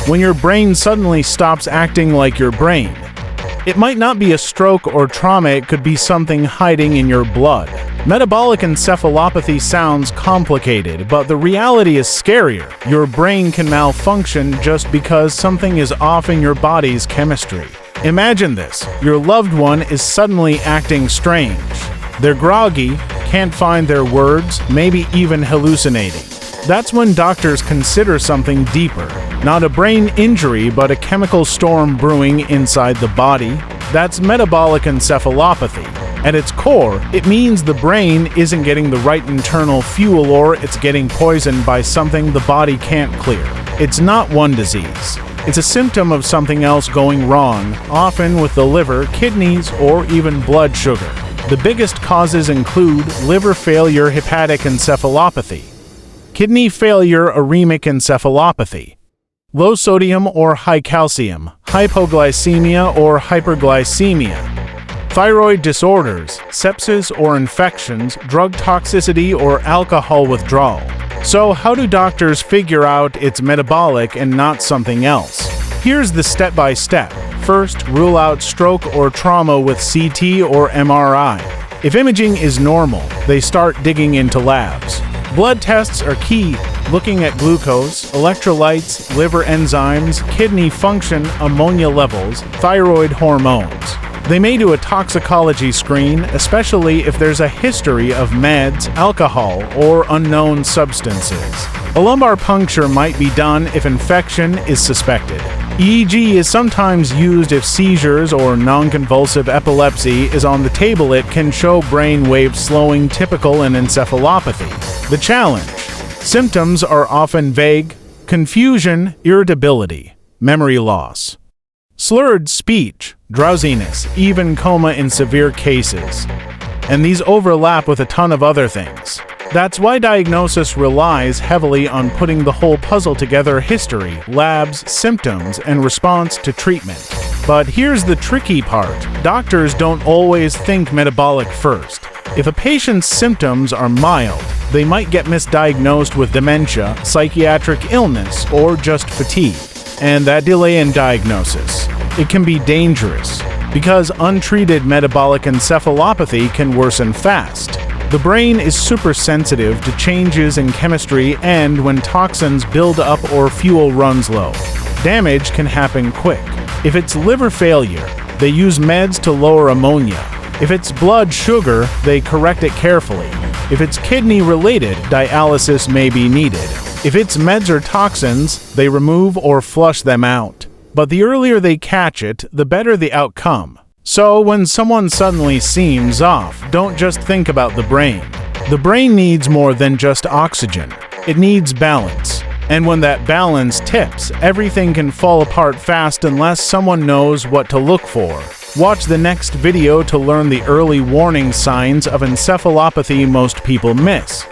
when your brain suddenly stops acting like your brain. It might not be a stroke or trauma, it could be something hiding in your blood. Metabolic encephalopathy sounds complicated, but the reality is scarier. Your brain can malfunction just because something is off in your body's chemistry. Imagine this: your loved one is suddenly acting strange. They're groggy, can't find their words, maybe even hallucinating. That's when doctors consider something deeper. Not a brain injury, but a chemical storm brewing inside the body. That's metabolic encephalopathy. At its core, it means the brain isn't getting the right internal fuel, or it's getting poisoned by something the body can't clear. It's not one disease. It's a symptom of something else going wrong, often with the liver, kidneys, or even blood sugar. The biggest causes include liver failure, hepatic encephalopathy, kidney failure, uremic encephalopathy, low sodium or high calcium, hypoglycemia or hyperglycemia, thyroid disorders, sepsis or infections, drug toxicity or alcohol withdrawal. So how do doctors figure out it's metabolic and not something else? Here's the step-by-step. First, rule out stroke or trauma with CT or MRI. If imaging is normal, they start digging into labs. Blood tests are key, looking at glucose, electrolytes, liver enzymes, kidney function, ammonia levels, thyroid hormones. They may do a toxicology screen, especially if there's a history of meds, alcohol, or unknown substances. A lumbar puncture might be done if infection is suspected. EEG is sometimes used if seizures or non-convulsive epilepsy is on the table. It can show brain waves slowing, typical in encephalopathy. The challenge: symptoms are often vague: confusion, irritability, memory loss, slurred speech, drowsiness, even coma in severe cases. And these overlap with a ton of other things. That's why diagnosis relies heavily on putting the whole puzzle together: history, labs, symptoms, and response to treatment. But here's the tricky part: doctors don't always think metabolic first. If a patient's symptoms are mild, they might get misdiagnosed with dementia, psychiatric illness, or just fatigue. And that delay in diagnosis, it can be dangerous, because untreated metabolic encephalopathy can worsen fast. The brain is super sensitive to changes in chemistry, and when toxins build up or fuel runs low, damage can happen quick. If it's liver failure, they use meds to lower ammonia. If it's blood sugar, they correct it carefully. If it's kidney-related, dialysis may be needed. If it's meds or toxins, they remove or flush them out. But the earlier they catch it, the better the outcome. So when someone suddenly seems off, don't just think about the brain. The brain needs more than just oxygen. It needs balance. And when that balance tips, everything can fall apart fast unless someone knows what to look for. Watch the next video to learn the early warning signs of encephalopathy most people miss.